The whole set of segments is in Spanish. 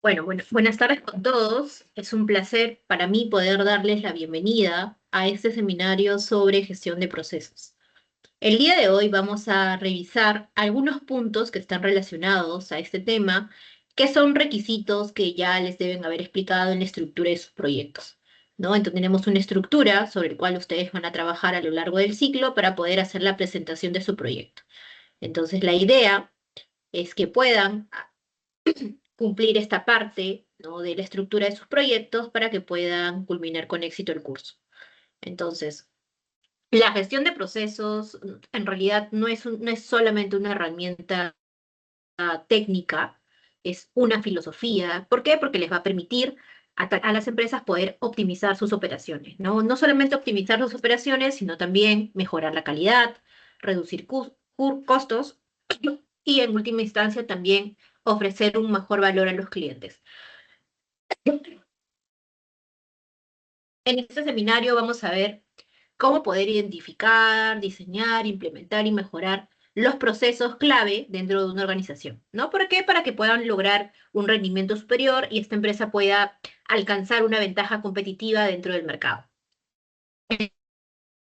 Buenas tardes con todos. Es un placer para mí poder darles la bienvenida a este seminario sobre gestión de procesos. El día de hoy vamos a revisar algunos puntos que están relacionados a este tema, que son requisitos que ya les deben haber explicado en la estructura de sus proyectos, ¿no? Entonces tenemos una estructura sobre la cual ustedes van a trabajar a lo largo del ciclo para poder hacer la presentación de su proyecto. Entonces la idea es que puedan cumplir esta parte, ¿no?, de la estructura de sus proyectos para que puedan culminar con éxito el curso. Entonces, la gestión de procesos en realidad no es solamente una herramienta técnica, es una filosofía. ¿Por qué? Porque les va a permitir a las empresas poder optimizar sus operaciones, ¿no? No solamente optimizar sus operaciones, sino también mejorar la calidad, reducir costos y en última instancia también ofrecer un mejor valor a los clientes. En este seminario vamos a ver cómo poder identificar, diseñar, implementar y mejorar los procesos clave dentro de una organización, ¿no? ¿Por qué? Para que puedan lograr un rendimiento superior y esta empresa pueda alcanzar una ventaja competitiva dentro del mercado.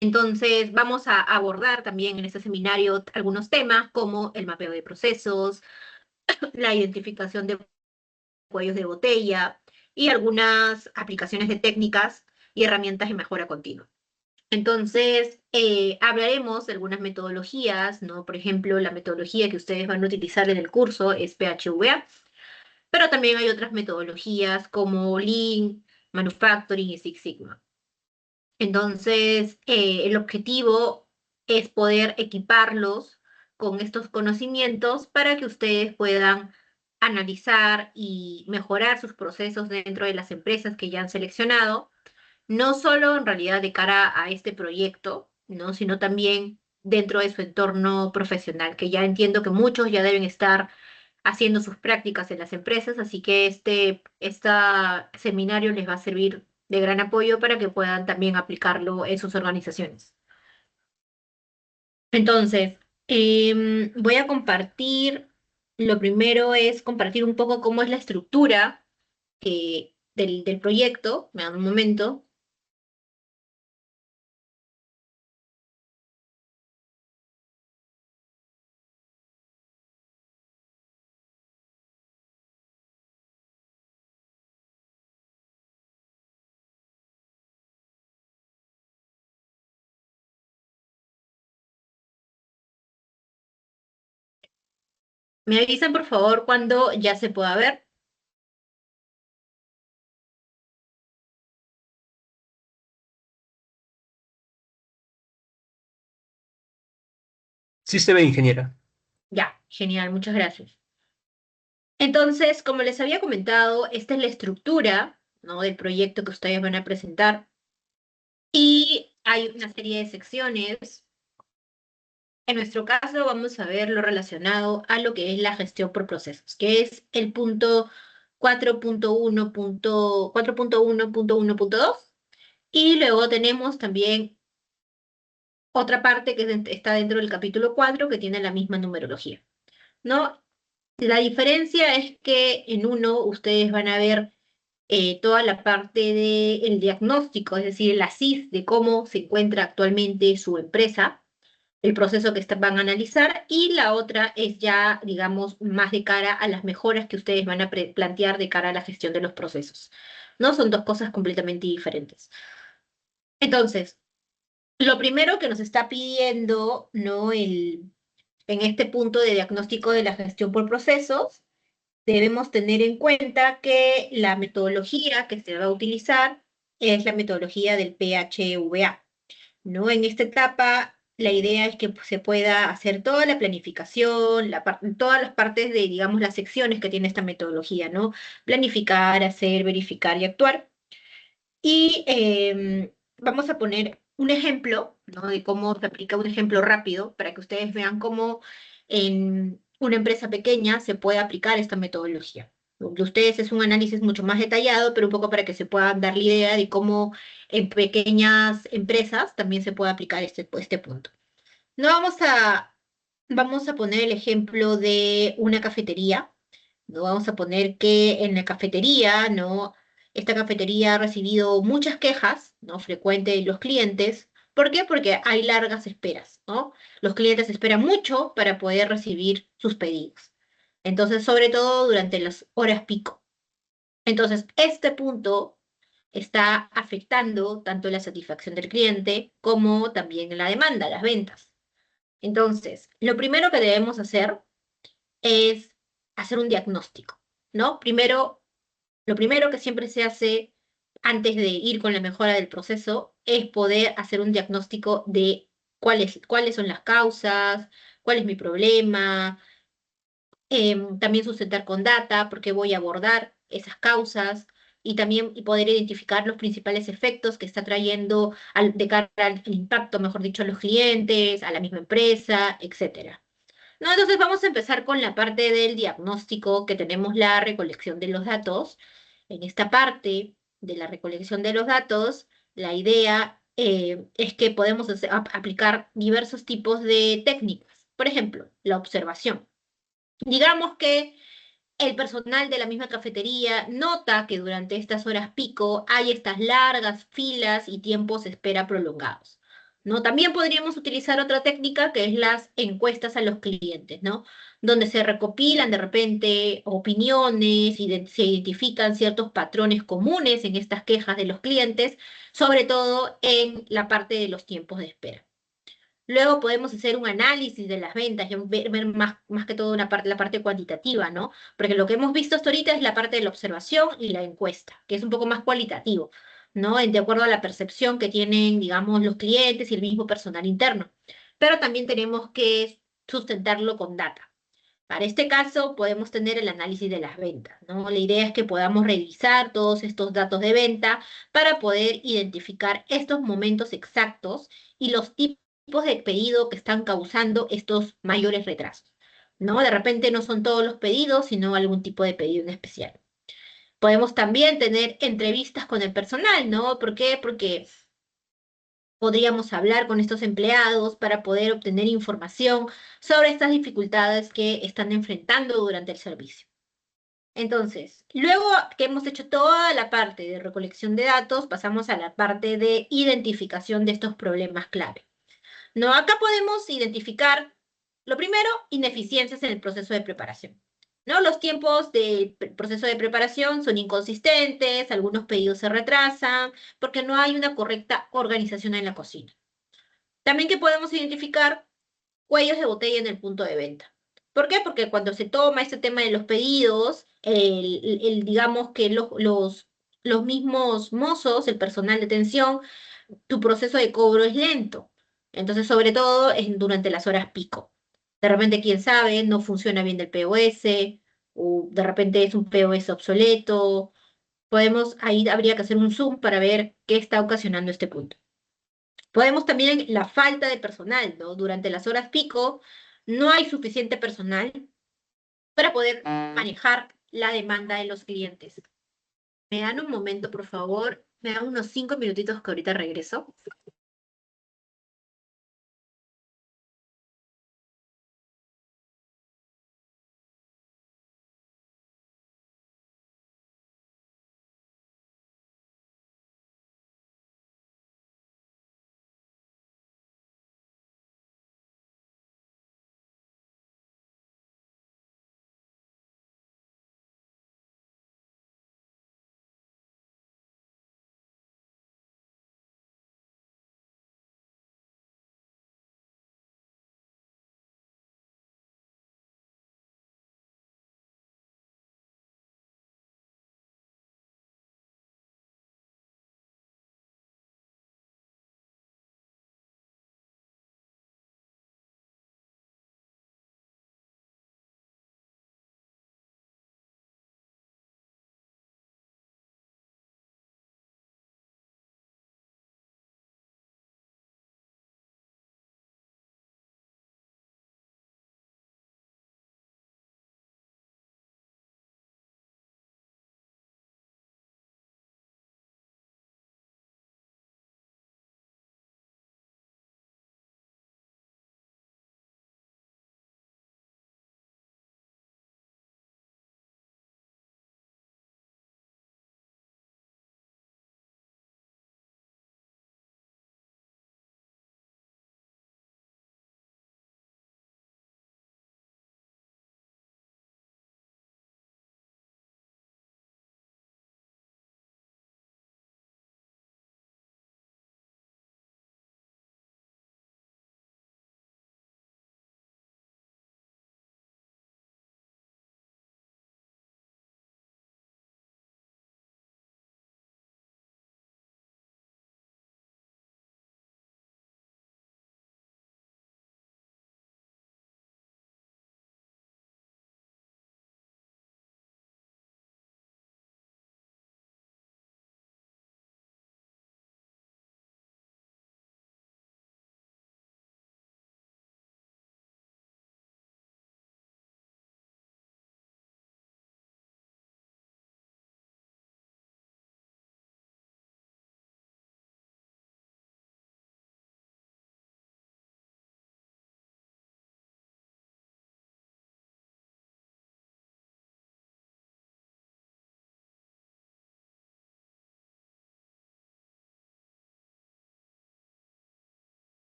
Entonces, vamos a abordar también en este seminario algunos temas como el mapeo de procesos, la identificación de cuellos de botella y algunas aplicaciones de técnicas y herramientas de mejora continua. Entonces, hablaremos de algunas metodologías, ¿no? Por ejemplo, la metodología que ustedes van a utilizar en el curso es PHVA, pero también hay otras metodologías como Lean, Manufacturing y Six Sigma. Entonces, el objetivo es poder equiparlos con estos conocimientos para que ustedes puedan analizar y mejorar sus procesos dentro de las empresas que ya han seleccionado, no solo en realidad de cara a este proyecto, ¿no?, sino también dentro de su entorno profesional, que ya entiendo que muchos ya deben estar haciendo sus prácticas en las empresas, así que este seminario les va a servir de gran apoyo para que puedan también aplicarlo en sus organizaciones. Entonces, voy a compartir, lo primero es compartir un poco cómo es la estructura del proyecto. Me dan un momento. Me avisan, por favor, cuando ya se pueda ver. Sí se ve, ingeniera. Ya, genial, muchas gracias. Entonces, como les había comentado, esta es la estructura, ¿no?, del proyecto que ustedes van a presentar y hay una serie de secciones. En nuestro caso, vamos a ver lo relacionado a lo que es la gestión por procesos, que es el punto 4.1.2. Y luego tenemos también otra parte que está dentro del capítulo 4 que tiene la misma numerología, ¿no? La diferencia es que en uno ustedes van a ver toda la parte del diagnóstico, es decir, la CIS de cómo se encuentra actualmente su empresa, el proceso que van a analizar, y la otra es ya, digamos, más de cara a las mejoras que ustedes van a plantear de cara a la gestión de los procesos. ¿No? Son dos cosas completamente diferentes. Entonces, lo primero que nos está pidiendo, ¿no?, en este punto de diagnóstico de la gestión por procesos, debemos tener en cuenta que la metodología que se va a utilizar es la metodología del PHVA, ¿no? En esta etapa, la idea es que se pueda hacer toda la planificación, todas las partes de, digamos, las secciones que tiene esta metodología, ¿no? Planificar, hacer, verificar y actuar. Y vamos a poner un ejemplo, ¿no?, de cómo se aplica, un ejemplo rápido para que ustedes vean cómo en una empresa pequeña se puede aplicar esta metodología. Lo de ustedes es un análisis mucho más detallado, pero un poco para que se puedan dar la idea de cómo en pequeñas empresas también se puede aplicar este punto. No vamos a, Vamos a poner el ejemplo de una cafetería, ¿no? Vamos a poner que en la cafetería, ¿no? Esta cafetería ha recibido muchas quejas, ¿no? Frecuente de los clientes. ¿Por qué? Porque hay largas esperas, ¿no? Los clientes esperan mucho para poder recibir sus pedidos. Entonces, sobre todo durante las horas pico. Entonces, este punto está afectando tanto la satisfacción del cliente como también la demanda, las ventas. Entonces, lo primero que debemos hacer es hacer un diagnóstico, ¿no? Primero, lo primero que siempre se hace antes de ir con la mejora del proceso es poder hacer un diagnóstico de cuáles son las causas, cuál es mi problema, también sustentar con data, porque voy a abordar esas causas y también y poder identificar los principales efectos que está trayendo de cara al impacto, mejor dicho, a los clientes, a la misma empresa, etcétera. No, entonces vamos a empezar con la parte del diagnóstico, que tenemos la recolección de los datos. En esta parte de la recolección de los datos, la idea es que podemos aplicar diversos tipos de técnicas. Por ejemplo, la observación. Digamos que el personal de la misma cafetería nota que durante estas horas pico hay estas largas filas y tiempos de espera prolongados, ¿no? También podríamos utilizar otra técnica que es las encuestas a los clientes, ¿no? Donde se recopilan de repente opiniones y se identifican ciertos patrones comunes en estas quejas de los clientes, sobre todo en la parte de los tiempos de espera. Luego podemos hacer un análisis de las ventas, ver más que todo la parte cuantitativa, ¿no? Porque lo que hemos visto hasta ahorita es la parte de la observación y la encuesta, que es un poco más cualitativo, ¿no? De acuerdo a la percepción que tienen, digamos, los clientes y el mismo personal interno. Pero también tenemos que sustentarlo con data. Para este caso, podemos tener el análisis de las ventas, ¿no? La idea es que podamos revisar todos estos datos de venta para poder identificar estos momentos exactos y los tipos de pedido que están causando estos mayores retrasos, ¿no? De repente no son todos los pedidos, sino algún tipo de pedido en especial. Podemos también tener entrevistas con el personal, ¿no? ¿Por qué? Porque podríamos hablar con estos empleados para poder obtener información sobre estas dificultades que están enfrentando durante el servicio. Entonces, luego que hemos hecho toda la parte de recolección de datos, pasamos a la parte de identificación de estos problemas clave. No, acá podemos identificar, lo primero, ineficiencias en el proceso de preparación. ¿No? Los tiempos del proceso de preparación son inconsistentes, algunos pedidos se retrasan, porque no hay una correcta organización en la cocina. También que podemos identificar cuellos de botella en el punto de venta. ¿Por qué? Porque cuando se toma este tema de los pedidos, digamos que los mismos mozos, el personal de atención, tu proceso de cobro es lento. Entonces, sobre todo durante las horas pico. De repente, quién sabe, no funciona bien el POS, o de repente es un POS obsoleto. Ahí habría que hacer un zoom para ver qué está ocasionando este punto. Podemos también la falta de personal, ¿no? Durante las horas pico no hay suficiente personal para poder manejar la demanda de los clientes. Me dan un momento, por favor. Me dan unos 5 minutitos que ahorita regreso.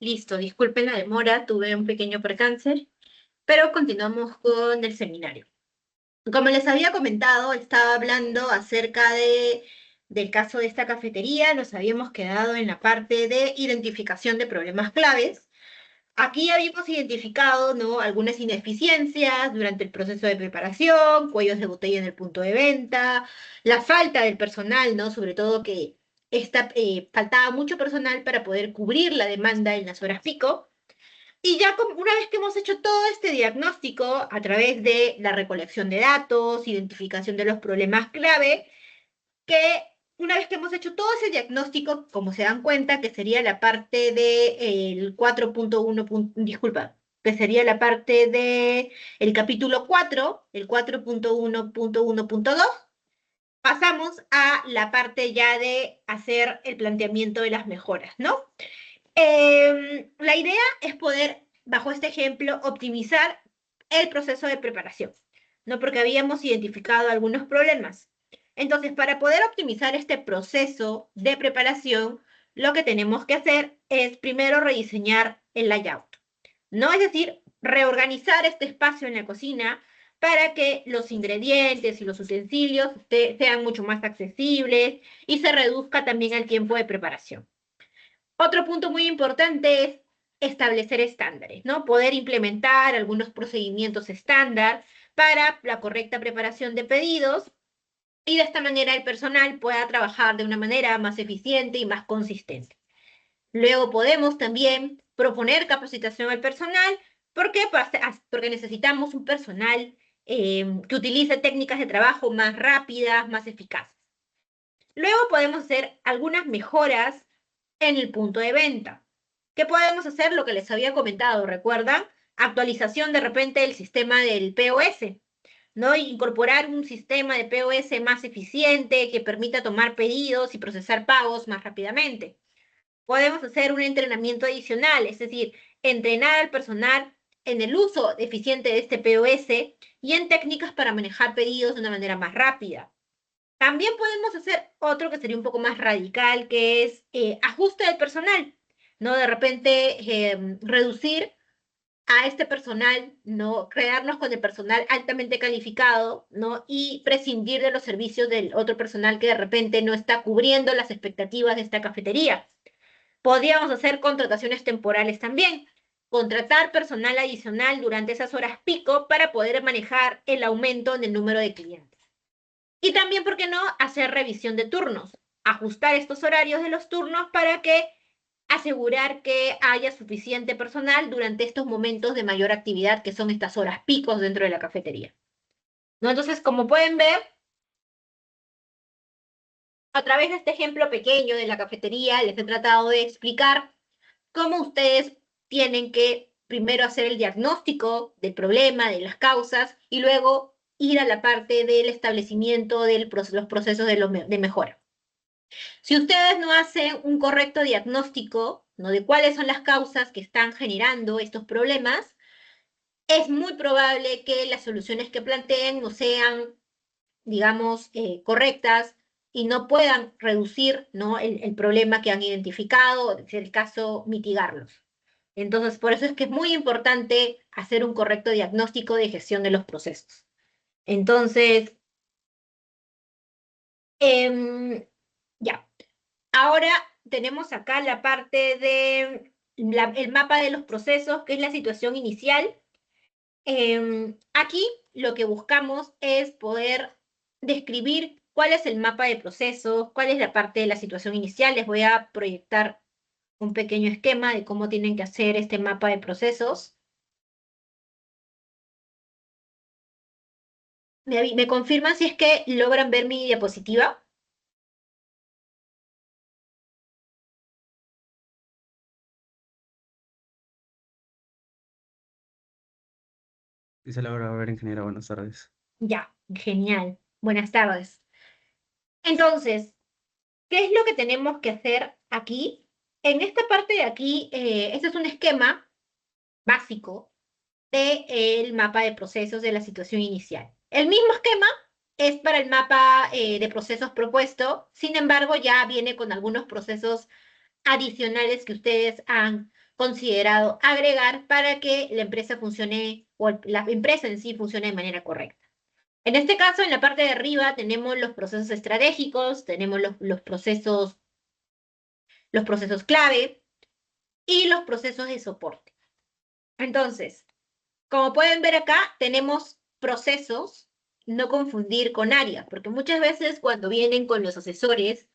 Listo, disculpen la demora, tuve un pequeño percance, pero continuamos con el seminario. Como les había comentado, estaba hablando acerca del caso de esta cafetería, nos habíamos quedado en la parte de identificación de problemas claves. Aquí habíamos identificado, ¿no?, algunas ineficiencias durante el proceso de preparación, cuellos de botella en el punto de venta, la falta del personal, ¿no? Sobre todo que faltaba mucho personal para poder cubrir la demanda en las horas pico. Y ya una vez que hemos hecho todo este diagnóstico a través de la recolección de datos, identificación de los problemas clave, que una vez que hemos hecho todo ese diagnóstico, como se dan cuenta, que sería la parte del 4.1, disculpa, que sería la parte de el capítulo 4, el 4.1.1.2, pasamos a la parte ya de hacer el planteamiento de las mejoras, ¿no? La idea es poder, bajo este ejemplo, optimizar el proceso de preparación, ¿no? Porque habíamos identificado algunos problemas. Entonces, para poder optimizar este proceso de preparación, lo que tenemos que hacer es primero rediseñar el layout, ¿no? Es decir, reorganizar este espacio en la cocina para que los ingredientes y los utensilios sean mucho más accesibles y se reduzca también el tiempo de preparación. Otro punto muy importante es establecer estándares, ¿no? Poder implementar algunos procedimientos estándar para la correcta preparación de pedidos y de esta manera el personal pueda trabajar de una manera más eficiente y más consistente. Luego podemos también proponer capacitación al personal. ¿Por qué? Porque necesitamos un personal que utilice técnicas de trabajo más rápidas, más eficaces. Luego podemos hacer algunas mejoras en el punto de venta. ¿Qué podemos hacer? Lo que les había comentado, ¿recuerdan? Actualización de repente del sistema del POS, ¿no? Incorporar un sistema de POS más eficiente que permita tomar pedidos y procesar pagos más rápidamente. Podemos hacer un entrenamiento adicional, es decir, entrenar al personal en el uso eficiente de este POS y en técnicas para manejar pedidos de una manera más rápida. También podemos hacer otro que sería un poco más radical, que es ajuste del personal, ¿no? De repente reducir a este personal, ¿no? Crearnos con el personal altamente calificado, ¿no? Y prescindir de los servicios del otro personal que de repente no está cubriendo las expectativas de esta cafetería. Podríamos hacer contrataciones temporales también, contratar personal adicional durante esas horas pico para poder manejar el aumento en el número de clientes. Y también, ¿por qué no?, hacer revisión de turnos, ajustar estos horarios de los turnos para que asegurar que haya suficiente personal durante estos momentos de mayor actividad, que son estas horas picos dentro de la cafetería, ¿no? Entonces, como pueden ver, a través de este ejemplo pequeño de la cafetería, les he tratado de explicar cómo ustedes tienen que primero hacer el diagnóstico del problema, de las causas, y luego ir a la parte del establecimiento de los procesos de mejora. Si ustedes no hacen un correcto diagnóstico, ¿no?, de cuáles son las causas que están generando estos problemas, es muy probable que las soluciones que planteen no sean, digamos, correctas y no puedan reducir, ¿no?, el problema que han identificado, si es el caso, mitigarlos. Entonces, por eso es que es muy importante hacer un correcto diagnóstico de gestión de los procesos. Entonces, ya. Ahora tenemos acá la parte de el mapa de los procesos, que es la situación inicial. Aquí lo que buscamos es poder describir cuál es el mapa de procesos, cuál es la parte de la situación inicial. Les voy a proyectar un pequeño esquema de cómo tienen que hacer este mapa de procesos. ¿Me confirman si es que logran ver mi diapositiva? Y se logra ver, ingeniero. Buenas tardes. Ya, genial. Buenas tardes. Entonces, ¿qué es lo que tenemos que hacer aquí? En esta parte de aquí, este es un esquema básico del mapa de procesos de la situación inicial. El mismo esquema es para el mapa de procesos propuesto, sin embargo, ya viene con algunos procesos adicionales que ustedes han considerado agregar para que la empresa funcione, o la empresa en sí funcione de manera correcta. En este caso, en la parte de arriba tenemos los procesos estratégicos, tenemos los procesos clave y los procesos de soporte. Entonces, como pueden ver acá, tenemos procesos, no confundir con áreas, porque muchas veces cuando vienen con los asesores,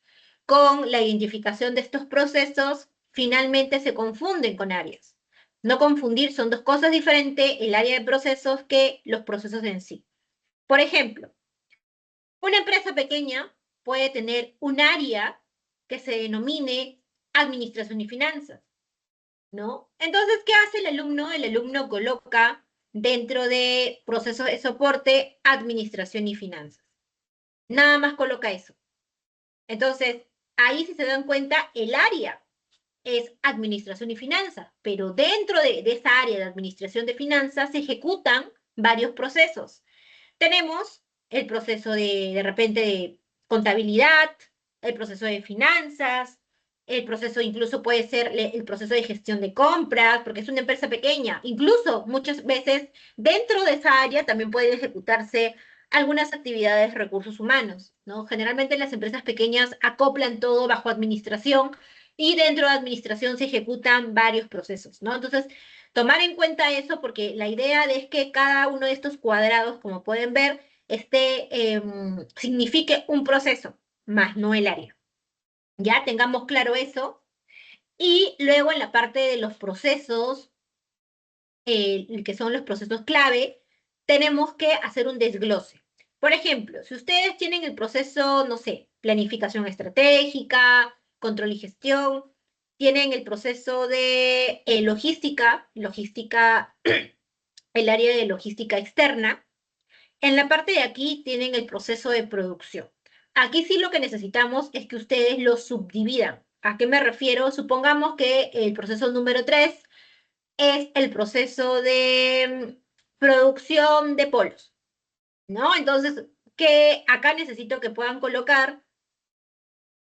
con la identificación de estos procesos, finalmente se confunden con áreas. No confundir, son dos cosas diferentes, el área de procesos que los procesos en sí. Por ejemplo, una empresa pequeña puede tener un área que se denomine administración y finanzas, ¿no? Entonces, ¿qué hace el alumno? El alumno coloca dentro de procesos de soporte administración y finanzas. Nada más coloca eso. Entonces, ahí si se dan cuenta, el área es administración y finanzas, pero dentro de esa área de administración de finanzas se ejecutan varios procesos. Tenemos el proceso de repente de contabilidad, el proceso de finanzas, el proceso incluso puede ser el proceso de gestión de compras, porque es una empresa pequeña. Incluso muchas veces dentro de esa área también pueden ejecutarse algunas actividades de recursos humanos, ¿no? Generalmente las empresas pequeñas acoplan todo bajo administración y dentro de administración se ejecutan varios procesos, ¿no? Entonces, tomar en cuenta eso porque la idea es que cada uno de estos cuadrados, como pueden ver, signifique un proceso, más no el área. Ya tengamos claro eso. Y luego en la parte de los procesos, que son los procesos clave, tenemos que hacer un desglose. Por ejemplo, si ustedes tienen el proceso, no sé, planificación estratégica, control y gestión, tienen el proceso de logística, el área de logística externa. En la parte de aquí tienen el proceso de producción. Aquí sí lo que necesitamos es que ustedes lo subdividan. ¿A qué me refiero? Supongamos que el proceso número 3 es el proceso de producción de polos, ¿no? Entonces, que acá necesito que puedan colocar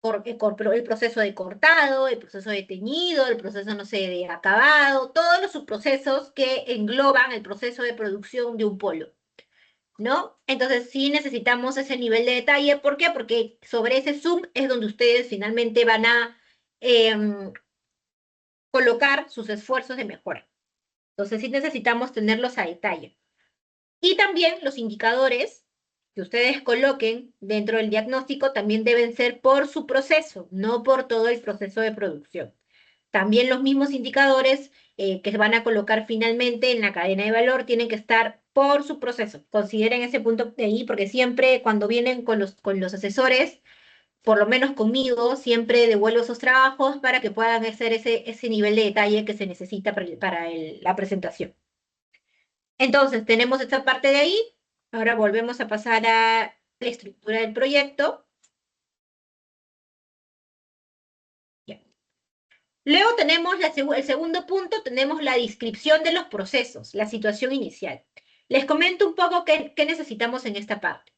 el proceso de cortado, el proceso de teñido, el proceso, no sé, de acabado, todos los subprocesos que engloban el proceso de producción de un polo, ¿no? Entonces sí necesitamos ese nivel de detalle. ¿Por qué? Porque sobre ese zoom es donde ustedes finalmente van a colocar sus esfuerzos de mejora. Entonces sí necesitamos tenerlos a detalle. Y también los indicadores que ustedes coloquen dentro del diagnóstico también deben ser por su proceso, no por todo el proceso de producción. También los mismos indicadores que se van a colocar finalmente en la cadena de valor tienen que estar por su proceso. Consideren ese punto de ahí porque siempre cuando vienen con los asesores, por lo menos conmigo, siempre devuelvo esos trabajos para que puedan hacer ese nivel de detalle que se necesita para la presentación. Entonces, tenemos esta parte de ahí. Ahora volvemos a pasar a la estructura del proyecto. Ya. Luego tenemos el segundo punto, tenemos la descripción de los procesos, la situación inicial. Les comento un poco qué necesitamos en esta parte.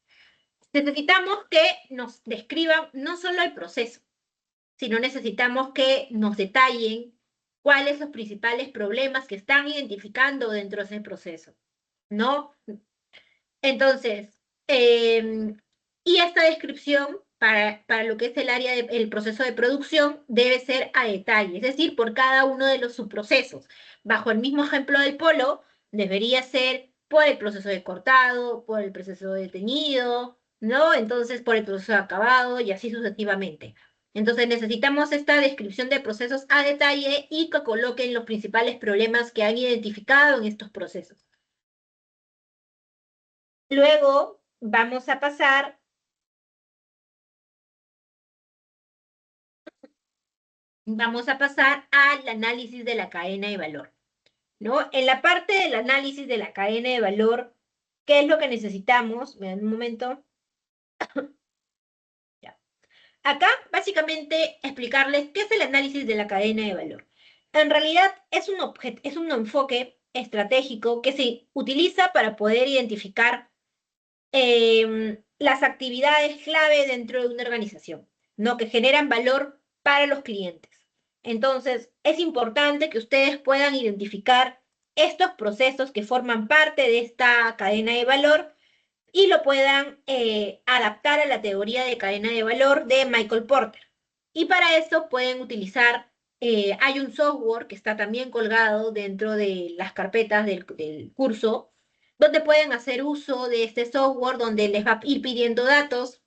Necesitamos que nos describan no solo el proceso, sino necesitamos que nos detallen cuáles son los principales problemas que están identificando dentro de ese proceso, ¿no? Entonces, y esta descripción para lo que es el área del proceso de producción debe ser a detalle, es decir, por cada uno de los subprocesos. Bajo el mismo ejemplo del polo, debería ser por el proceso de cortado, por el proceso de teñido, ¿no? Entonces, por el proceso de acabado y así sucesivamente. Entonces, necesitamos esta descripción de procesos a detalle y que coloquen los principales problemas que han identificado en estos procesos. Luego vamos a pasar al análisis de la cadena de valor, ¿no? En la parte del análisis de la cadena de valor, ¿qué es lo que necesitamos? Vean un momento. Ya. Acá, básicamente, explicarles qué es el análisis de la cadena de valor. En realidad, es un enfoque estratégico que se utiliza para poder identificar las actividades clave dentro de una organización, ¿no? Que generan valor para los clientes. Entonces, es importante que ustedes puedan identificar estos procesos que forman parte de esta cadena de valor y lo puedan adaptar a la teoría de cadena de valor de Michael Porter. Y para eso pueden utilizar, hay un software que está también colgado dentro de las carpetas del curso, donde pueden hacer uso de este software, donde les va a ir pidiendo datos.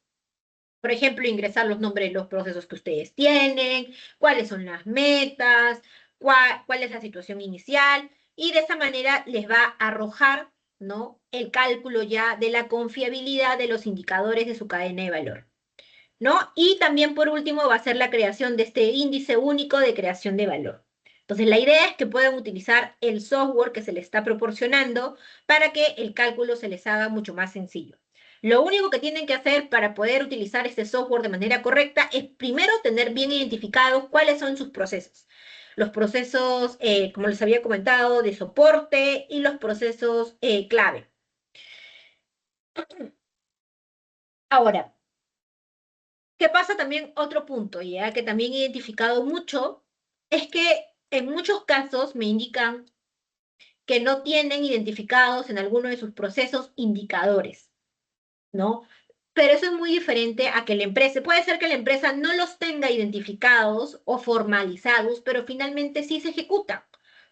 Por ejemplo, ingresar los nombres de los procesos que ustedes tienen, cuáles son las metas, cuál es la situación inicial, y de esa manera les va a arrojar, ¿no?, el cálculo ya de la confiabilidad de los indicadores de su cadena de valor, ¿no? Y también, por último, va a ser la creación de este índice único de creación de valor. Entonces, la idea es que puedan utilizar el software que se les está proporcionando para que el cálculo se les haga mucho más sencillo. Lo único que tienen que hacer para poder utilizar este software de manera correcta es primero tener bien identificados cuáles son sus procesos. Los procesos, como les había comentado, de soporte y los procesos clave. Ahora, ¿qué pasa también? Otro punto, ya que también he identificado mucho, es que en muchos casos me indican que no tienen identificados en alguno de sus procesos indicadores, ¿no? Pero eso es muy diferente a que la empresa, puede ser que la empresa no los tenga identificados o formalizados, pero finalmente sí se ejecutan.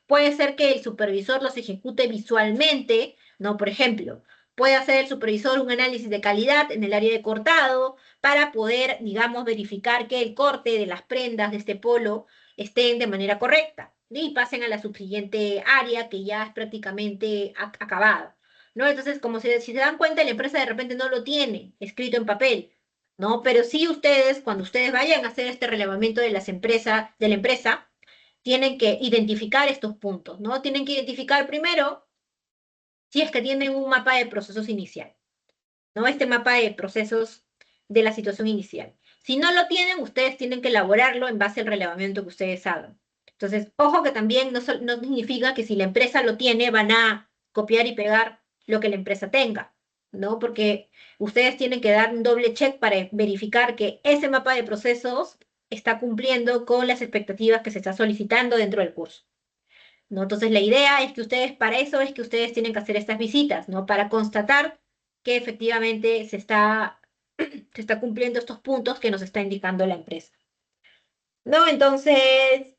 Puede ser que el supervisor los ejecute visualmente, ¿no? Por ejemplo, puede hacer el supervisor un análisis de calidad en el área de cortado para poder, digamos, verificar que el corte de las prendas de este polo estén de manera correcta y pasen a la subsiguiente área que ya es prácticamente acabada. ¿No? Entonces, como si se dan cuenta, la empresa de repente no lo tiene escrito en papel, ¿no? Pero sí ustedes, cuando ustedes vayan a hacer este relevamiento de las empresas, de la empresa, tienen que identificar estos puntos, ¿no? Tienen que identificar primero si es que tienen un mapa de procesos inicial, ¿no? Este mapa de procesos de la situación inicial. Si no lo tienen, ustedes tienen que elaborarlo en base al relevamiento que ustedes hagan. Entonces, ojo que también no significa que si la empresa lo tiene, van a copiar y pegar lo que la empresa tenga, ¿no? Porque ustedes tienen que dar un doble check para verificar que ese mapa de procesos está cumpliendo con las expectativas que se está solicitando dentro del curso, ¿no? Entonces, la idea es que ustedes, para eso es que ustedes tienen que hacer estas visitas, ¿no? Para constatar que efectivamente se está cumpliendo estos puntos que nos está indicando la empresa, ¿no? Entonces,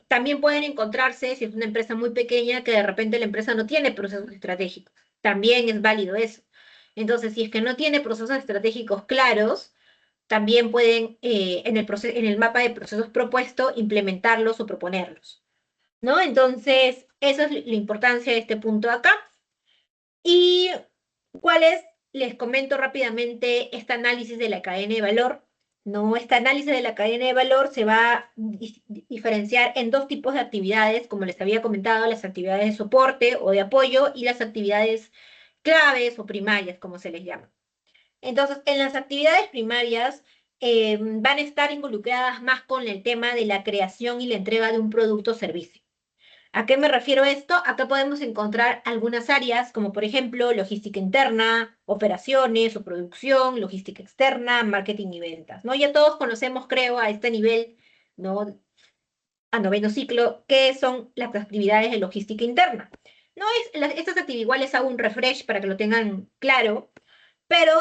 también pueden encontrarse, si es una empresa muy pequeña, que de repente la empresa no tiene procesos estratégicos. También es válido eso. Entonces, si es que no tiene procesos estratégicos claros, también pueden, en el mapa de procesos propuesto, implementarlos o proponerlos, ¿no? Entonces, eso es la importancia de este punto acá. ¿Y cuál es? Les comento rápidamente este análisis de la cadena de valor, ¿no? Este análisis de la cadena de valor se va a diferenciar en dos tipos de actividades, como les había comentado, las actividades de soporte o de apoyo y las actividades claves o primarias, como se les llama. Entonces, en las actividades primarias van a estar involucradas más con el tema de la creación y la entrega de un producto o servicio. ¿A qué me refiero esto? Acá podemos encontrar algunas áreas, como por ejemplo logística interna, operaciones o producción, logística externa, marketing y ventas, ¿no? Ya todos conocemos, creo, a este nivel, ¿no? A noveno ciclo, qué son las actividades de logística interna. No es, estas actividades iguales hago un refresh para que lo tengan claro, pero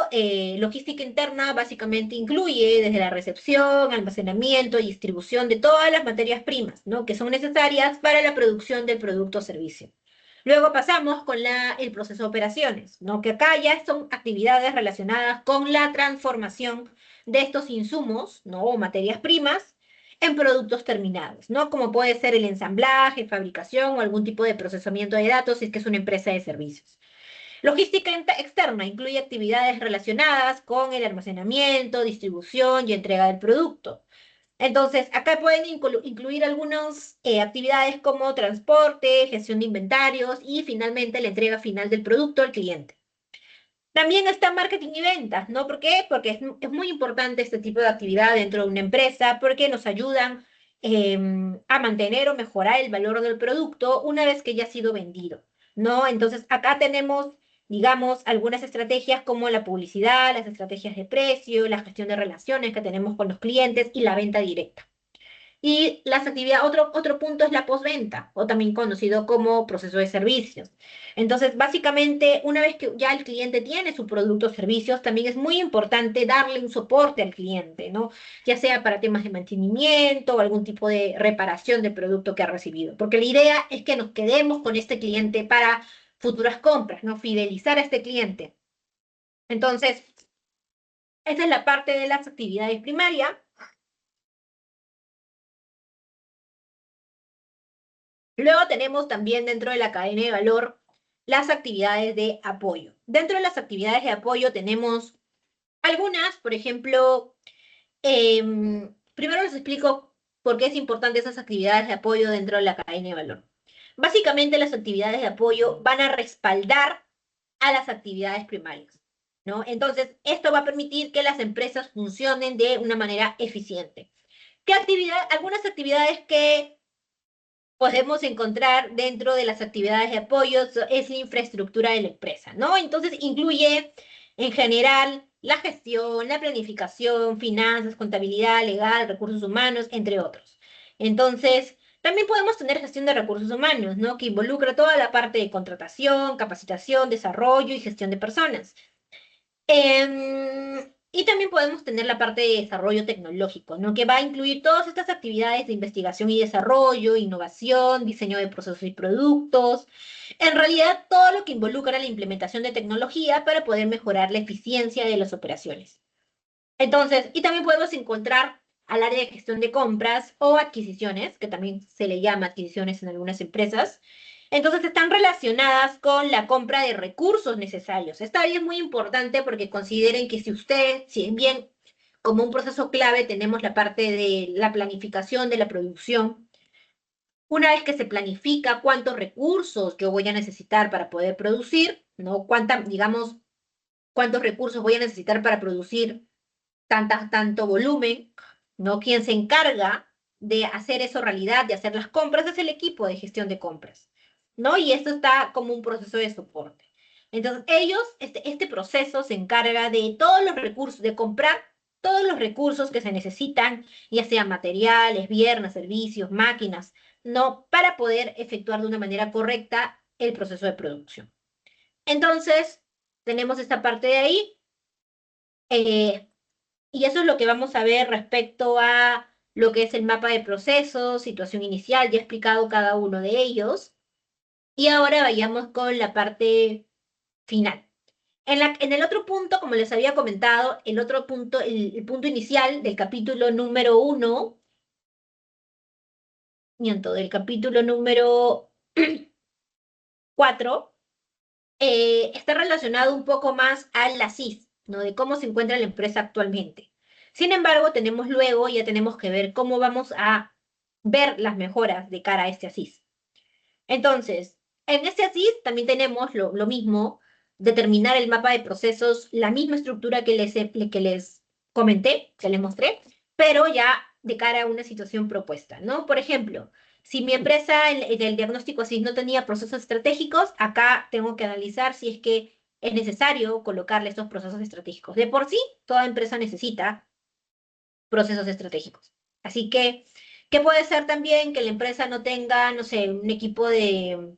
logística interna básicamente incluye desde la recepción, almacenamiento y distribución de todas las materias primas, ¿no?, que son necesarias para la producción del producto o servicio. Luego pasamos con el proceso de operaciones, ¿no?, que acá ya son actividades relacionadas con la transformación de estos insumos, ¿no?, o materias primas en productos terminados, ¿no?, como puede ser el ensamblaje, fabricación o algún tipo de procesamiento de datos si es que es una empresa de servicios. Logística externa incluye actividades relacionadas con el almacenamiento, distribución y entrega del producto. Entonces, acá pueden incluir algunas actividades como transporte, gestión de inventarios y finalmente la entrega final del producto al cliente. También está marketing y ventas, ¿no? ¿Por qué? Porque es muy importante este tipo de actividad dentro de una empresa porque nos ayudan a mantener o mejorar el valor del producto una vez que ya ha sido vendido, ¿no? Entonces, acá tenemos, digamos, algunas estrategias como la publicidad, las estrategias de precio, la gestión de relaciones que tenemos con los clientes y la venta directa. Y las actividades, otro punto es la postventa, o también conocido como proceso de servicios. Entonces, básicamente, una vez que ya el cliente tiene su producto o servicios, también es muy importante darle un soporte al cliente, ¿no? Ya sea para temas de mantenimiento o algún tipo de reparación del producto que ha recibido. Porque la idea es que nos quedemos con este cliente para futuras compras, ¿no? Fidelizar a este cliente. Entonces, esa es la parte de las actividades primarias. Luego tenemos también dentro de la cadena de valor las actividades de apoyo. Dentro de las actividades de apoyo tenemos algunas, por ejemplo, primero les explico por qué es importante esas actividades de apoyo dentro de la cadena de valor. Básicamente las actividades de apoyo van a respaldar a las actividades primarias, ¿no? Entonces, esto va a permitir que las empresas funcionen de una manera eficiente. ¿Qué actividad? Algunas actividades que podemos encontrar dentro de las actividades de apoyo es la infraestructura de la empresa, ¿no? Entonces incluye en general la gestión, la planificación, finanzas, contabilidad, legal, recursos humanos, entre otros. Entonces, también podemos tener gestión de recursos humanos, ¿no? Que involucra toda la parte de contratación, capacitación, desarrollo y gestión de personas. Y también podemos tener la parte de desarrollo tecnológico, ¿no? Que va a incluir todas estas actividades de investigación y desarrollo, innovación, diseño de procesos y productos. En realidad, todo lo que involucra la implementación de tecnología para poder mejorar la eficiencia de las operaciones. Entonces, y también podemos encontrar al área de gestión de compras o adquisiciones, que también se le llama adquisiciones en algunas empresas. Entonces, están relacionadas con la compra de recursos necesarios. Esta área es muy importante porque consideren que si bien como un proceso clave tenemos la parte de la planificación de la producción, una vez que se planifica cuántos recursos yo voy a necesitar para poder producir, ¿no? Digamos, cuántos recursos voy a necesitar para producir tanto volumen, ¿no? Quien se encarga de hacer eso realidad, de hacer las compras, es el equipo de gestión de compras, ¿no? Y esto está como un proceso de soporte. Entonces, este proceso se encarga de todos los recursos, de comprar todos los recursos que se necesitan, ya sean materiales, bienes, servicios, máquinas, ¿no? Para poder efectuar de una manera correcta el proceso de producción. Entonces, tenemos esta parte de ahí. Eh, y eso es lo que vamos a ver respecto a lo que es el mapa de procesos, situación inicial, ya he explicado cada uno de ellos. Y ahora vayamos con la parte final. En el otro punto, como les había comentado, el otro punto, el punto inicial del capítulo número 1, miento, del capítulo número 4, está relacionado un poco más a la CIS, ¿no? De cómo se encuentra la empresa actualmente. Sin embargo, ya tenemos que ver cómo vamos a ver las mejoras de cara a este ASIS. Entonces, en este ASIS también tenemos lo mismo, determinar el mapa de procesos, la misma estructura que les comenté, que les mostré, pero ya de cara a una situación propuesta, ¿no? Por ejemplo, si mi empresa en el diagnóstico ASIS no tenía procesos estratégicos, acá tengo que analizar si es que es necesario colocarle estos procesos estratégicos. De por sí, toda empresa necesita procesos estratégicos. Así que, ¿qué puede ser también que la empresa no tenga, no sé, un equipo de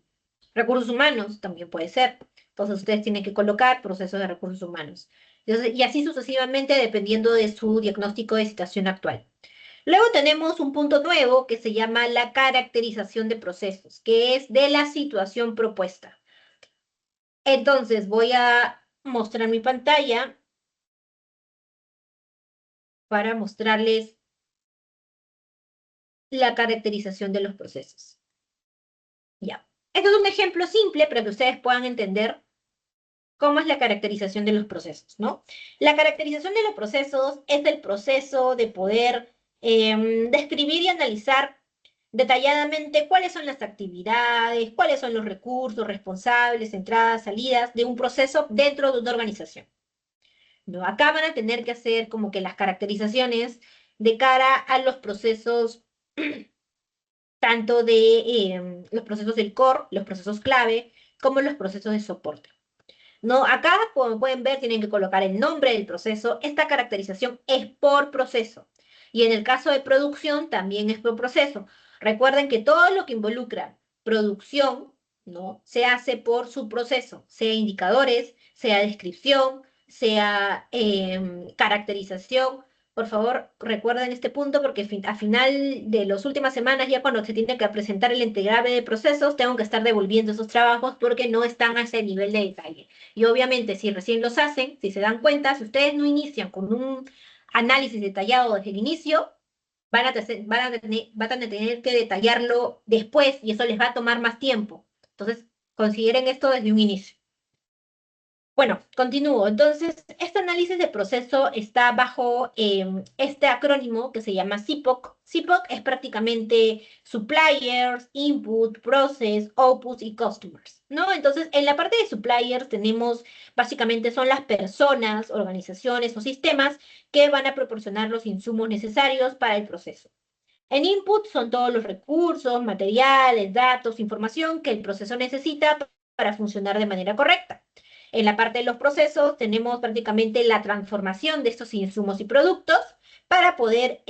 recursos humanos? También puede ser. Entonces, ustedes tienen que colocar procesos de recursos humanos. Entonces, y así sucesivamente, dependiendo de su diagnóstico de situación actual. Luego tenemos un punto nuevo que se llama la caracterización de procesos, que es de la situación propuesta. Entonces, voy a mostrar mi pantalla para mostrarles la caracterización de los procesos. Ya. Esto es un ejemplo simple para que ustedes puedan entender cómo es la caracterización de los procesos, ¿no? La caracterización de los procesos es el proceso de poder describir y analizar detalladamente cuáles son las actividades, cuáles son los recursos, responsables, entradas, salidas de un proceso dentro de una organización, ¿no? Acá van a tener que hacer como que las caracterizaciones de cara a los procesos tanto de los procesos del core, los procesos clave, como los procesos de soporte. ¿No? Acá, como pueden ver, tienen que colocar el nombre del proceso. Esta caracterización es por proceso. Y en el caso de producción también es por proceso. Recuerden que todo lo que involucra producción, ¿no? Se hace por su proceso, sea indicadores, sea descripción, sea caracterización. Por favor, recuerden este punto porque a final de las últimas semanas, ya cuando se tiene que presentar el integrable de procesos, tengo que estar devolviendo esos trabajos porque no están a ese nivel de detalle. Y obviamente, si recién los hacen, si se dan cuenta, si ustedes no inician con un análisis detallado desde el inicio, van a tener que detallarlo después y eso les va a tomar más tiempo. Entonces, consideren esto desde un inicio. Bueno, continúo. Entonces, este análisis de proceso está bajo este acrónimo que se llama CIPOC. CIPOC es prácticamente suppliers, input, process, outputs y customers, ¿no? Entonces, en la parte de suppliers tenemos, básicamente son las personas, organizaciones o sistemas que van a proporcionar los insumos necesarios para el proceso. En input son todos los recursos, materiales, datos, información que el proceso necesita para funcionar de manera correcta. En la parte de los procesos tenemos prácticamente la transformación de estos insumos y productos para poder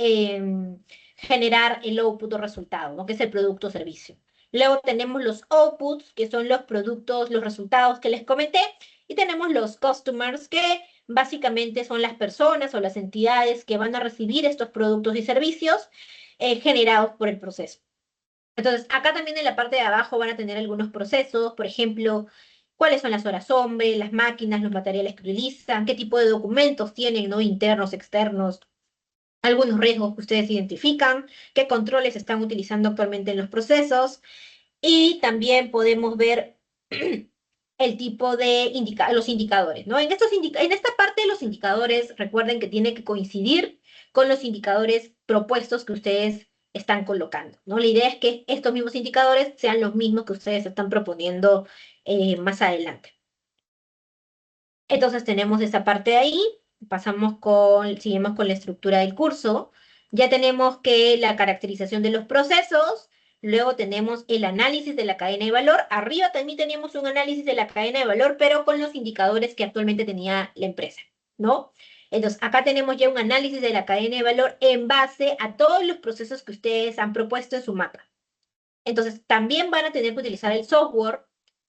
generar el output o resultado, ¿no? Que es el producto o servicio. Luego tenemos los outputs, que son los productos, los resultados que les comenté, y tenemos los customers, que básicamente son las personas o las entidades que van a recibir estos productos y servicios generados por el proceso. Entonces, acá también en la parte de abajo van a tener algunos procesos, por ejemplo, cuáles son las horas hombre, las máquinas, los materiales que utilizan, qué tipo de documentos tienen, ¿no? Internos, externos, algunos riesgos que ustedes identifican, qué controles están utilizando actualmente en los procesos, y también podemos ver el tipo de los indicadores, ¿no? En esta parte de los indicadores, recuerden que tiene que coincidir con los indicadores propuestos que ustedes están colocando, ¿no? La idea es que estos mismos indicadores sean los mismos que ustedes están proponiendo más adelante. Entonces tenemos esa parte de ahí, seguimos con la estructura del curso. Ya tenemos que la caracterización de los procesos, luego tenemos el análisis de la cadena de valor. Arriba también teníamos un análisis de la cadena de valor, pero con los indicadores que actualmente tenía la empresa, ¿no? Entonces, acá tenemos ya un análisis de la cadena de valor en base a todos los procesos que ustedes han propuesto en su mapa. Entonces, también van a tener que utilizar el software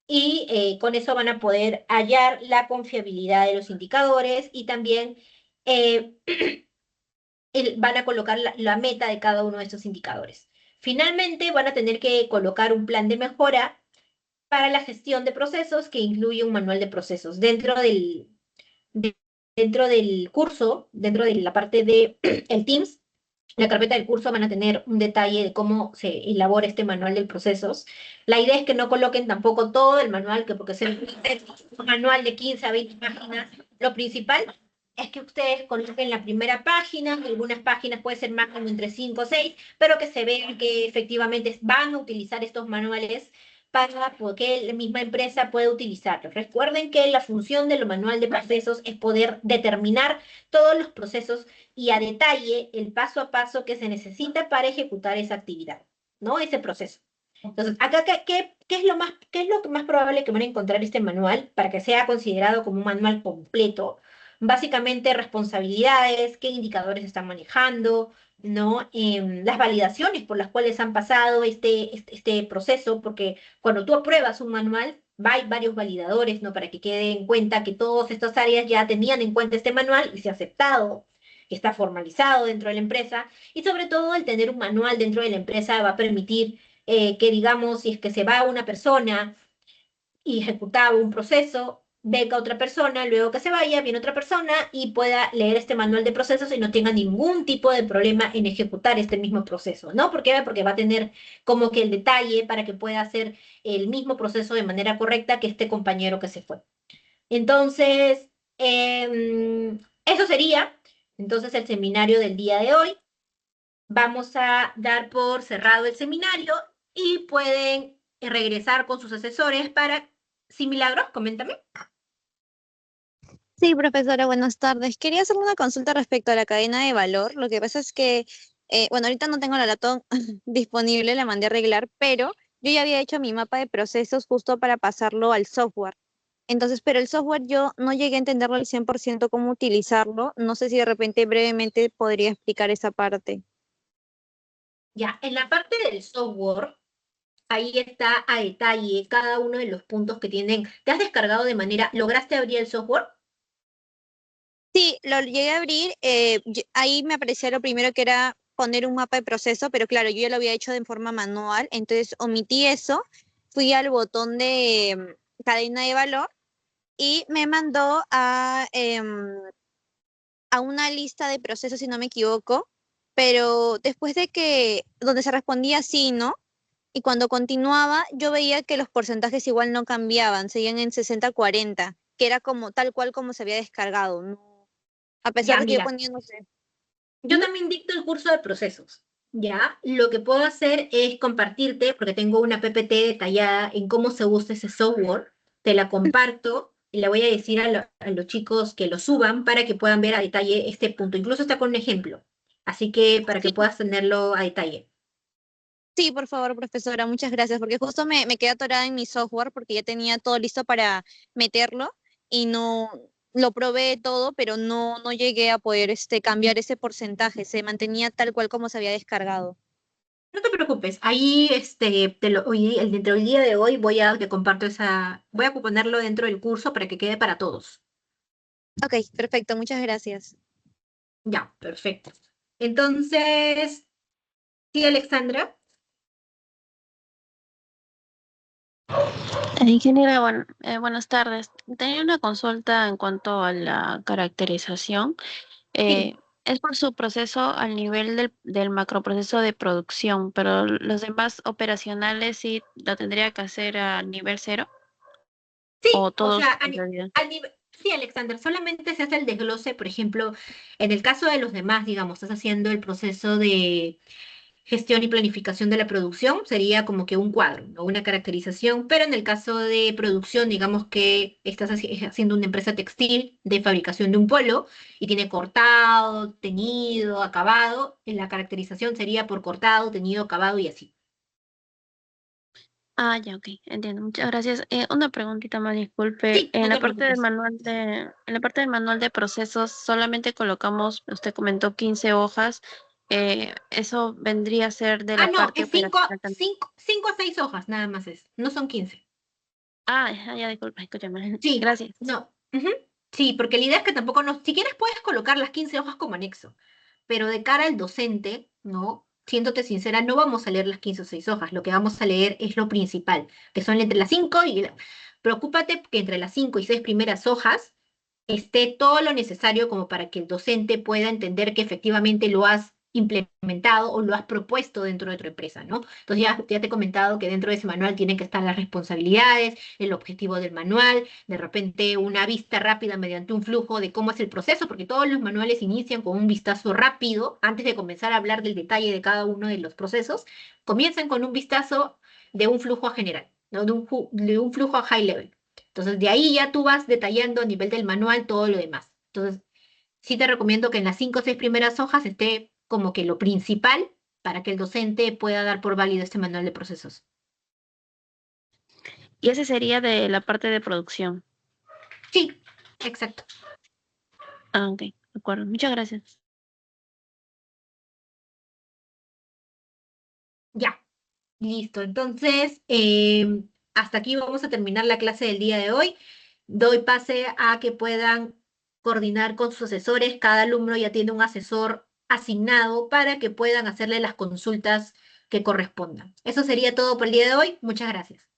y con eso van a poder hallar la confiabilidad de los indicadores y también eh, van a colocar la meta de cada uno de estos indicadores. Finalmente, van a tener que colocar un plan de mejora para la gestión de procesos que incluye un manual de procesos. De- dentro del curso, dentro de la parte de el Teams, la carpeta del curso van a tener un detalle de cómo se elabora este manual de procesos. La idea es que no coloquen tampoco todo el manual, que porque es un manual de 15 a 20 páginas. Lo principal es que ustedes coloquen la primera página, algunas páginas puede ser más como entre 5 o 6, pero que se vean que efectivamente van a utilizar estos manuales para que la misma empresa pueda utilizarlos. Recuerden que la función del manual de procesos es poder determinar todos los procesos y a detalle el paso a paso que se necesita para ejecutar esa actividad, ¿no? Ese proceso. Entonces, acá, ¿qué es lo que más probable que van a encontrar este manual para que sea considerado como un manual completo? Básicamente, responsabilidades, qué indicadores están manejando, ¿no? Las validaciones por las cuales han pasado este proceso, porque cuando tú apruebas un manual, hay varios validadores, ¿no? Para que quede en cuenta que todas estas áreas ya tenían en cuenta este manual y se ha aceptado, que está formalizado dentro de la empresa, y sobre todo el tener un manual dentro de la empresa va a permitir que, digamos, si es que se va una persona y ejecutaba un proceso, venga otra persona, luego que se vaya, viene otra persona y pueda leer este manual de procesos y no tenga ningún tipo de problema en ejecutar este mismo proceso, ¿no? ¿Por qué? Porque va a tener como que el detalle para que pueda hacer el mismo proceso de manera correcta que este compañero que se fue. Entonces, eso sería entonces el seminario del día de hoy. Vamos a dar por cerrado el seminario y pueden regresar con sus asesores para... ¿Sí, Milagros? Coméntame. Sí, profesora, buenas tardes. Quería hacerle una consulta respecto a la cadena de valor. Lo que pasa es que, bueno, ahorita no tengo la laptop disponible, la mandé a arreglar, pero yo ya había hecho mi mapa de procesos justo para pasarlo al software. Entonces, pero el software yo no llegué a entenderlo al 100% cómo utilizarlo. No sé si de repente brevemente podría explicar esa parte. Ya, en la parte del software, ahí está a detalle cada uno de los puntos que tienen. ¿Te has descargado de manera, lograste abrir el software? Sí, lo llegué a abrir. Ahí me aparecía lo primero que era poner un mapa de proceso, pero claro, yo ya lo había hecho de forma manual, entonces omití eso, fui al botón de cadena de valor y me mandó a una lista de procesos, si no me equivoco, pero después de que, donde se respondía sí, ¿no? Y cuando continuaba, yo veía que los porcentajes igual no cambiaban, seguían en 60-40, que era como tal cual como se había descargado, ¿no? A pesar Ya, de que yo mira, ponía, no sé. yo Ujú. también dicto el curso de procesos. Ya, lo que puedo hacer es compartirte, porque tengo una PPT detallada en cómo se usa ese software, te la comparto y le voy a decir a los chicos que lo suban para que puedan ver a detalle este punto. Incluso está con un ejemplo, así que para que Sí, puedas tenerlo a detalle. sí, por favor, profesora, muchas gracias, porque justo me quedé atorada en mi software porque ya tenía todo listo para meterlo y no lo probé todo, pero no llegué a poder cambiar ese porcentaje, se mantenía tal cual como se había descargado. No te preocupes, ahí dentro del día de hoy te comparto voy a ponerlo dentro del curso para que quede para todos. Ok, perfecto, muchas gracias. Ya, perfecto. Entonces, sí, Alexandra. Ingeniera, buenas tardes. Tenía una consulta en cuanto a la caracterización. Sí. Eh, es por su proceso al nivel del macroproceso de producción, pero los demás operacionales sí lo tendría que hacer a nivel cero o Sí, o sea, todos en realidad. sí, Alexander, solamente se hace el desglose, por ejemplo, en el caso de los demás, digamos, estás haciendo el proceso de gestión y planificación de la producción, sería como que un cuadro, ¿no? Una caracterización, pero en el caso de producción, digamos que haciendo una empresa textil de fabricación de un polo y tiene cortado, teñido, acabado, la caracterización sería por cortado, teñido, acabado y así. Ah, ya, ok, entiendo. Muchas gracias. Una preguntita más, disculpe. Sí, no te preocupes. En la parte del manual de procesos solamente colocamos, usted comentó 15 hojas. Eso vendría a ser de Ah, la no, parte es operacional también. cinco a seis hojas nada más no son 15. Ah, ya, disculpa, escúchame. Sí, Gracias. no. Ujú. Sí, porque la idea es que tampoco si quieres puedes colocar las 15 hojas como anexo, pero de cara al docente, ¿no? Siéndote sincera, no vamos a leer las 15 o 6 hojas, lo que vamos a leer es lo principal, que son entre las 5 Preocúpate que entre las 5 y 6 primeras hojas esté todo lo necesario como para que el docente pueda entender que efectivamente lo has implementado o lo has propuesto dentro de tu empresa, ¿no? Entonces ya te he comentado que dentro de ese manual tienen que estar las responsabilidades, el objetivo del manual, de repente una vista rápida mediante un flujo de cómo es el proceso, porque todos los manuales inician con un vistazo rápido, antes de comenzar a hablar del detalle de cada uno de los procesos, comienzan con un vistazo de un flujo general, ¿no? De un flujo a high level. Entonces, de ahí ya tú vas detallando a nivel del manual todo lo demás. Entonces, sí te recomiendo que en las 5 o 6 primeras hojas esté como que lo principal para que el docente pueda dar por válido este manual de procesos. Y ese sería de la parte de producción. Sí, exacto. Ah, ok, de acuerdo. Muchas gracias. Ya, listo. Entonces, hasta aquí vamos a terminar la clase del día de hoy. Doy pase a que puedan coordinar con sus asesores. Cada alumno ya tiene un asesor asignado para que puedan hacerle las consultas que correspondan. Eso sería todo por el día de hoy. Muchas gracias.